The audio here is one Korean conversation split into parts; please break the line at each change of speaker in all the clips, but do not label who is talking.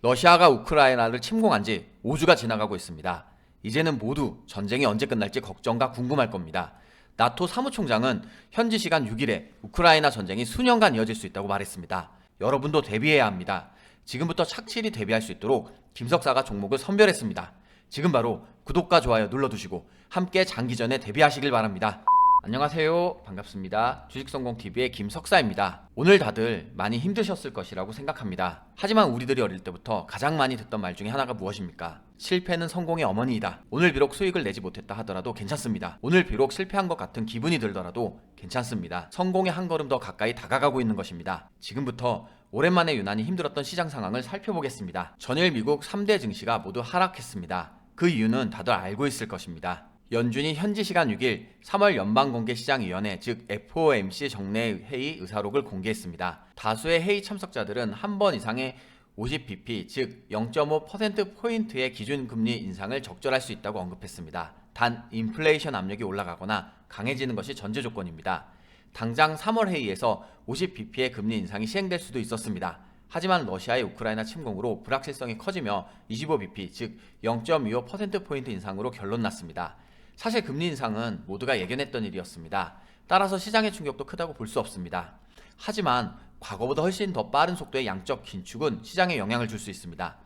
러시아가 우크라이나를 침공한 지 5주가 지나가고 있습니다. 이제는 모두 전쟁이 언제 끝날지 걱정과 궁금할 겁니다. 나토 사무총장은 현지 시간 6일에 우크라이나 전쟁이 수년간 이어질 수 있다고 말했습니다. 여러분도 대비해야 합니다. 지금부터 착실히 대비할 수 있도록 김석사가 종목을 선별했습니다. 지금 바로 구독과 좋아요 눌러두시고 함께 장기전에 대비하시길 바랍니다. 안녕하세요. 반갑습니다. 주식성공TV의 김석사입니다. 오늘 다들 많이 힘드셨을 것이라고 생각합니다. 하지만 우리들이 어릴 때부터 가장 많이 듣던 말 중에 하나가 무엇입니까? 실패는 성공의 어머니이다. 오늘 비록 수익을 내지 못했다 하더라도 괜찮습니다. 오늘 비록 실패한 것 같은 기분이 들더라도 괜찮습니다. 성공의 한 걸음 더 가까이 다가가고 있는 것입니다. 지금부터 오랜만에 유난히 힘들었던 시장 상황을 살펴보겠습니다. 전일 미국 3대 증시가 모두 하락했습니다. 그 이유는 다들 알고 있을 것입니다. 연준이 현지 시간 6일 3월 연방공개시장위원회 즉 FOMC 정례 회의 의사록을 공개했습니다. 다수의 회의 참석자들은 한 번 이상의 50bp 즉 0.5%포인트의 기준금리 인상을 적절할 수 있다고 언급했습니다. 단 인플레이션 압력이 올라가거나 강해지는 것이 전제 조건입니다. 당장 3월 회의에서 50bp의 금리 인상이 시행될 수도 있었습니다. 하지만 러시아의 우크라이나 침공으로 불확실성이 커지며 25bp 즉 0.25%포인트 인상으로 결론났습니다. 사실 금리 인상은 모두가 예견했던 일이었습니다. 따라서 시장의 충격도 크다고 볼 수 없습니다. 하지만 과거보다 훨씬 더 빠른 속도의 양적 긴축은 시장에 영향을 줄 수 있습니다.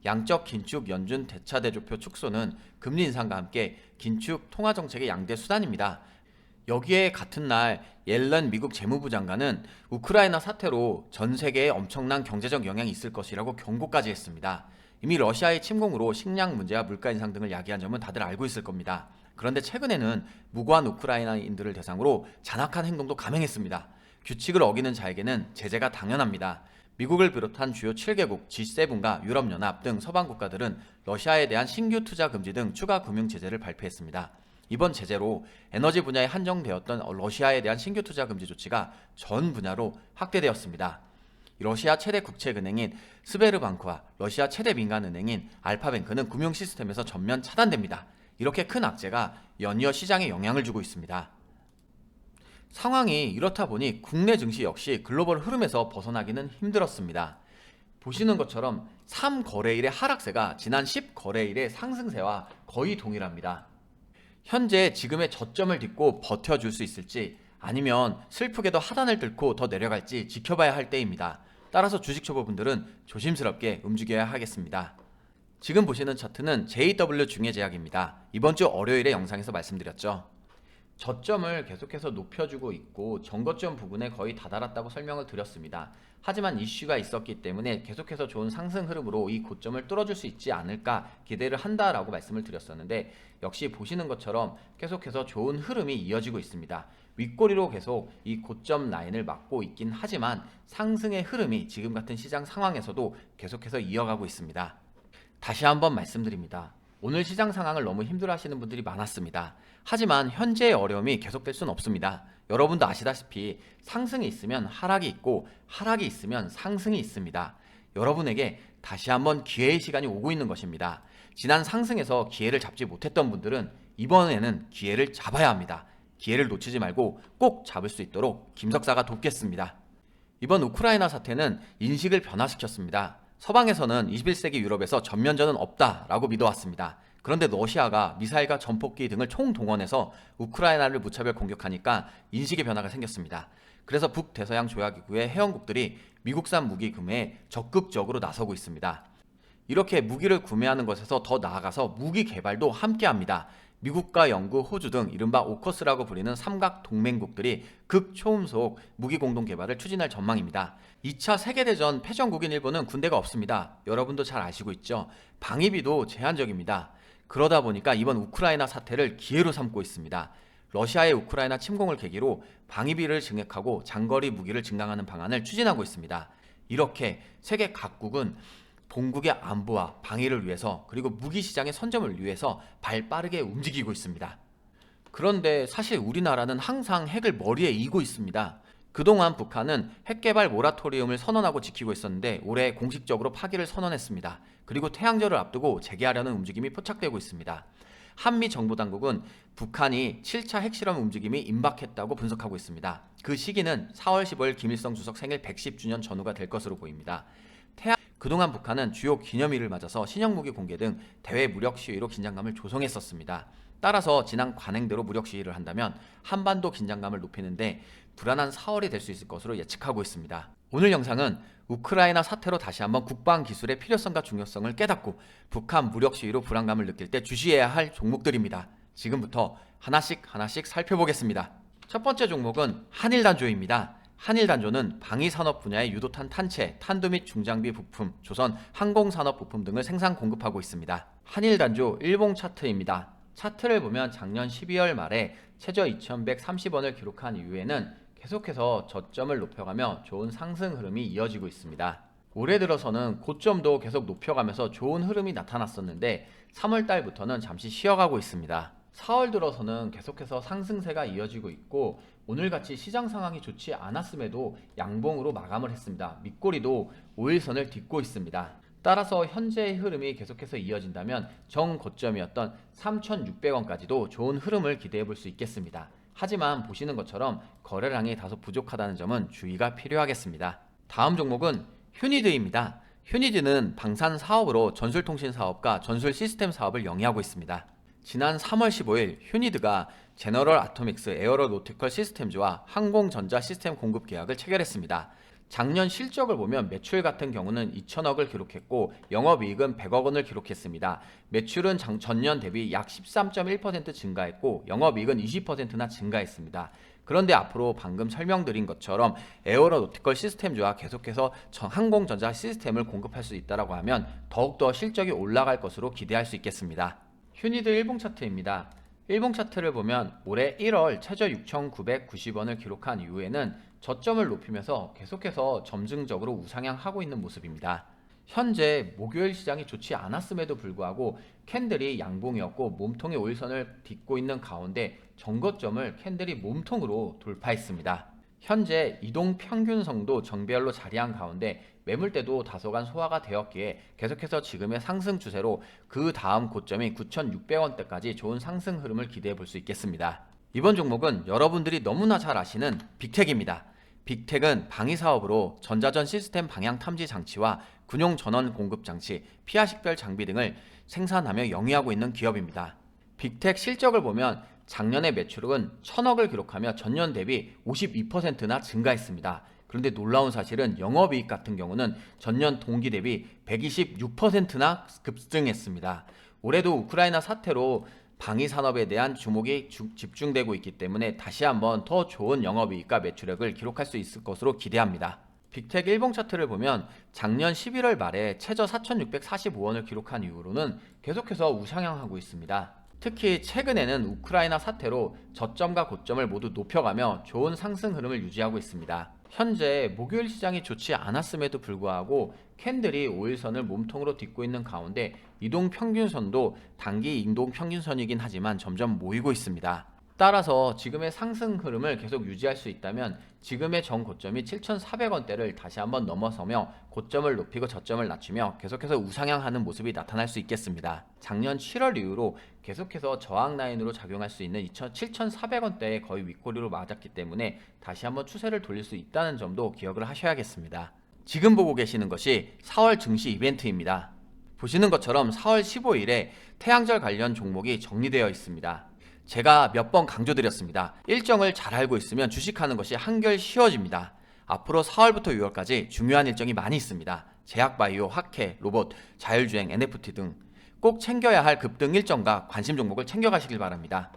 양적 긴축 연준 대차대조표 축소는 금리 인상과 함께 긴축 통화정책의 양대 수단입니다. 여기에 같은 날 옐런 미국 재무부 장관은 우크라이나 사태로 전 세계에 엄청난 경제적 영향이 있을 것이라고 경고까지 했습니다. 이미 러시아의 침공으로 식량 문제와 물가 인상 등을 야기한 점은 다들 알고 있을 겁니다. 그런데 최근에는 무고한 우크라이나인들을 대상으로 잔악한 행동도 감행했습니다. 규칙을 어기는 자에게는 제재가 당연합니다. 미국을 비롯한 주요 7개국, G7과 유럽연합 등 서방 국가들은 러시아에 대한 신규 투자 금지 등 추가 금융 제재를 발표했습니다. 이번 제재로 에너지 분야에 한정되었던 러시아에 대한 신규 투자 금지 조치가 전 분야로 확대되었습니다. 러시아 최대 국책은행인 스베르방크와 러시아 최대 민간은행인 알파뱅크는 금융 시스템에서 전면 차단됩니다. 이렇게 큰 악재가 연이어 시장에 영향을 주고 있습니다. 상황이 이렇다 보니 국내 증시 역시 글로벌 흐름에서 벗어나기는 힘들었습니다. 보시는 것처럼 3거래일의 하락세가 지난 10거래일의 상승세와 거의 동일합니다. 현재 지금의 저점을 딛고 버텨줄 수 있을지 아니면 슬프게도 하단을 뚫고 더 내려갈지 지켜봐야 할 때입니다. 따라서 주식 초보분들은 조심스럽게 움직여야 하겠습니다. 지금 보시는 차트는 JW 중해제약입니다. 이번 주 월요일에 영상에서 말씀드렸죠. 저점을 계속해서 높여주고 있고 전거점 부근에 거의 다다랐다고 설명을 드렸습니다. 하지만 이슈가 있었기 때문에 계속해서 좋은 상승 흐름으로 이 고점을 뚫어줄 수 있지 않을까 기대를 한다라고 말씀을 드렸었는데 역시 보시는 것처럼 계속해서 좋은 흐름이 이어지고 있습니다. 윗꼬리로 계속 이 고점 라인을 막고 있긴 하지만 상승의 흐름이 지금 같은 시장 상황에서도 계속해서 이어가고 있습니다. 다시 한번 말씀드립니다. 오늘 시장 상황을 너무 힘들어하시는 분들이 많았습니다. 하지만 현재의 어려움이 계속될 수는 없습니다. 여러분도 아시다시피 상승이 있으면 하락이 있고 하락이 있으면 상승이 있습니다. 여러분에게 다시 한번 기회의 시간이 오고 있는 것입니다. 지난 상승에서 기회를 잡지 못했던 분들은 이번에는 기회를 잡아야 합니다. 기회를 놓치지 말고 꼭 잡을 수 있도록 김석사가 돕겠습니다. 이번 우크라이나 사태는 인식을 변화시켰습니다. 서방에서는 21세기 유럽에서 전면전은 없다라고 믿어왔습니다. 그런데 러시아가 미사일과 전폭기 등을 총동원해서 우크라이나를 무차별 공격하니까 인식의 변화가 생겼습니다. 그래서 북대서양 조약기구의 회원국들이 미국산 무기 구매에 적극적으로 나서고 있습니다. 이렇게 무기를 구매하는 것에서 더 나아가서 무기 개발도 함께합니다. 미국과 영국, 호주 등 이른바 오커스라고 불리는 삼각 동맹국들이 극초음속 무기 공동 개발을 추진할 전망입니다. 2차 세계대전 패전국인 일본은 군대가 없습니다. 여러분도 잘 아시고 있죠. 방위비도 제한적입니다. 그러다 보니까 이번 우크라이나 사태를 기회로 삼고 있습니다. 러시아의 우크라이나 침공을 계기로 방위비를 증액하고 장거리 무기를 증강하는 방안을 추진하고 있습니다. 이렇게 세계 각국은 본국의 안보와 방위를 위해서 그리고 무기 시장의 선점을 위해서 발 빠르게 움직이고 있습니다. 그런데 사실 우리나라는 항상 핵을 머리에 이고 있습니다. 그동안 북한은 핵개발 모라토리움을 선언하고 지키고 있었는데 올해 공식적으로 파기를 선언했습니다. 그리고 태양절을 앞두고 재개하려는 움직임이 포착되고 있습니다. 한미 정보당국은 북한이 7차 핵실험 움직임이 임박했다고 분석하고 있습니다. 그 시기는 4월 15일 김일성 주석 생일 110주년 전후가 될 것으로 보입니다. 그동안 북한은 주요 기념일을 맞아서 신형무기 공개 등 대외 무력 시위로 긴장감을 조성했었습니다. 따라서 지난 관행대로 무력 시위를 한다면 한반도 긴장감을 높이는데 불안한 4월이 될 수 있을 것으로 예측하고 있습니다. 오늘 영상은 우크라이나 사태로 다시 한번 국방 기술의 필요성과 중요성을 깨닫고 북한 무력 시위로 불안감을 느낄 때 주시해야 할 종목들입니다. 지금부터 하나씩 살펴보겠습니다. 첫 번째 종목은 한일단조입니다. 한일단조는 방위산업 분야의 유도탄 탄체, 탄두 및 중장비 부품, 조선 항공산업 부품 등을 생산 공급하고 있습니다. 한일단조 일봉 차트입니다. 차트를 보면 작년 12월 말에 최저 2130원을 기록한 이후에는 계속해서 저점을 높여가며 좋은 상승 흐름이 이어지고 있습니다. 올해 들어서는 고점도 계속 높여가면서 좋은 흐름이 나타났었는데 3월 달부터는 잠시 쉬어가고 있습니다. 4월 들어서는 계속해서 상승세가 이어지고 있고 오늘같이 시장 상황이 좋지 않았음에도 양봉으로 마감을 했습니다. 밑꼬리도 5일선을 딛고 있습니다. 따라서 현재의 흐름이 계속해서 이어진다면 정고점이었던 3,600원까지도 좋은 흐름을 기대해 볼 수 있겠습니다. 하지만 보시는 것처럼 거래량이 다소 부족하다는 점은 주의가 필요하겠습니다. 다음 종목은 휴니드입니다. 휴니드는 방산 사업으로 전술통신 사업과 전술 시스템 사업을 영위하고 있습니다. 지난 3월 15일 휴니드가 제너럴 아토믹스 에어로노티컬 시스템즈와 항공전자 시스템 공급 계약을 체결했습니다. 작년 실적을 보면 매출 같은 경우는 2천억을 기록했고 영업이익은 100억 원을 기록했습니다. 매출은 전년 대비 약 13.1% 증가했고 영업이익은 20%나 증가했습니다. 그런데 앞으로 방금 설명드린 것처럼 에어로노티컬 시스템즈와 계속해서 항공전자 시스템을 공급할 수 있다고 하면 더욱더 실적이 올라갈 것으로 기대할 수 있겠습니다. 휴니드 일봉 차트입니다. 일봉 차트를 보면 올해 1월 최저 6,990원을 기록한 이후에는 저점을 높이면서 계속해서 점증적으로 우상향하고 있는 모습입니다. 현재 목요일 시장이 좋지 않았음에도 불구하고 캔들이 양봉이었고 몸통의 5일선을 딛고 있는 가운데 정거점을 캔들이 몸통으로 돌파했습니다. 현재 이동평균선도 정배열로 자리한 가운데 매물대도 다소간 소화가 되었기에 계속해서 지금의 상승 추세로 그 다음 고점이 9,600원대까지 좋은 상승 흐름을 기대해 볼 수 있겠습니다. 이번 종목은 여러분들이 너무나 잘 아시는 빅텍입니다. 빅텍은 방위사업으로 전자전 시스템 방향 탐지 장치와 군용 전원 공급 장치, 피하식별 장비 등을 생산하며 영위하고 있는 기업입니다. 빅텍 실적을 보면 작년의 매출은 1,000억을 기록하며 전년 대비 52%나 증가했습니다. 그런데 놀라운 사실은 영업이익 같은 경우는 전년 동기 대비 126%나 급증했습니다. 올해도 우크라이나 사태로 방위산업에 대한 주목이 집중되고 있기 때문에 다시 한번 더 좋은 영업이익과 매출액을 기록할 수 있을 것으로 기대합니다. 빅텍 일봉 차트를 보면 작년 11월 말에 최저 4,645원을 기록한 이후로는 계속해서 우상향하고 있습니다. 특히 최근에는 우크라이나 사태로 저점과 고점을 모두 높여가며 좋은 상승 흐름을 유지하고 있습니다. 현재 목요일 시장이 좋지 않았음에도 불구하고 캔들이 5일선을 몸통으로 딛고 있는 가운데 이동평균선도 단기 이동평균선이긴 하지만 점점 모이고 있습니다. 따라서 지금의 상승 흐름을 계속 유지할 수 있다면 지금의 정고점이 7,400원대를 다시 한번 넘어서며 고점을 높이고 저점을 낮추며 계속해서 우상향하는 모습이 나타날 수 있겠습니다. 작년 7월 이후로 계속해서 저항 라인으로 작용할 수 있는 7,400원대의 거의 윗꼬리로 맞았기 때문에 다시 한번 추세를 돌릴 수 있다는 점도 기억을 하셔야겠습니다. 지금 보고 계시는 것이 4월 증시 이벤트입니다. 보시는 것처럼 4월 15일에 태양절 관련 종목이 정리되어 있습니다. 제가 몇 번 강조드렸습니다. 일정을 잘 알고 있으면 주식하는 것이 한결 쉬워집니다. 앞으로 4월부터 6월까지 중요한 일정이 많이 있습니다. 제약바이오, 학회, 로봇, 자율주행, NFT 등 꼭 챙겨야 할 급등 일정과 관심 종목을 챙겨가시길 바랍니다.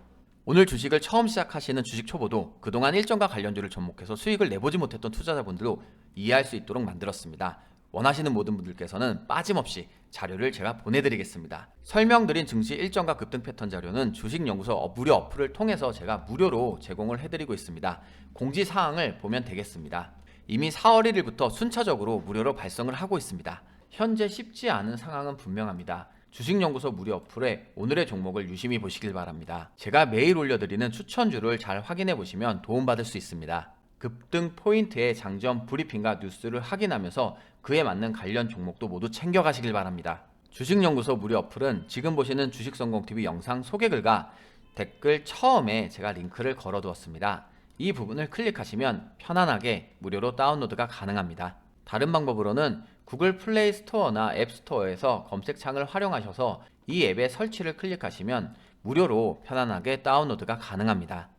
오늘 주식을 처음 시작하시는 주식 초보도 그동안 일정과 관련주를 접목해서 수익을 내보지 못했던 투자자분들도 이해할 수 있도록 만들었습니다. 원하시는 모든 분들께서는 빠짐없이 자료를 제가 보내드리겠습니다. 설명드린 증시 일정과 급등 패턴 자료는 주식연구소 무료 어플을 통해서 제가 무료로 제공을 해드리고 있습니다. 공지사항을 보면 되겠습니다. 이미 4월 1일부터 순차적으로 무료로 발송을 하고 있습니다. 현재 쉽지 않은 상황은 분명합니다. 주식연구소 무료 어플에 오늘의 종목을 유심히 보시길 바랍니다. 제가 매일 올려드리는 추천주를 잘 확인해 보시면 도움받을 수 있습니다. 급등 포인트의 장점 브리핑과 뉴스를 확인하면서 그에 맞는 관련 종목도 모두 챙겨가시길 바랍니다. 주식연구소 무료 어플은 지금 보시는 주식성공TV 영상 소개글과 댓글 처음에 제가 링크를 걸어 두었습니다. 이 부분을 클릭하시면 편안하게 무료로 다운로드가 가능합니다. 다른 방법으로는 구글 플레이 스토어나 앱 스토어에서 검색창을 활용하셔서 이 앱의 설치를 클릭하시면 무료로 편안하게 다운로드가 가능합니다.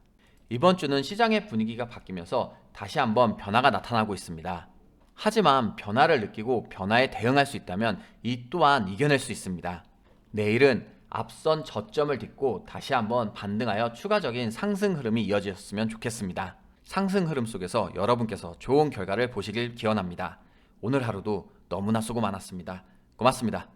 이번 주는 시장의 분위기가 바뀌면서 다시 한번 변화가 나타나고 있습니다. 하지만 변화를 느끼고 변화에 대응할 수 있다면 이 또한 이겨낼 수 있습니다. 내일은 앞선 저점을 딛고 다시 한번 반등하여 추가적인 상승 흐름이 이어졌으면 좋겠습니다. 상승 흐름 속에서 여러분께서 좋은 결과를 보시길 기원합니다. 오늘 하루도 너무나 수고 많았습니다. 고맙습니다.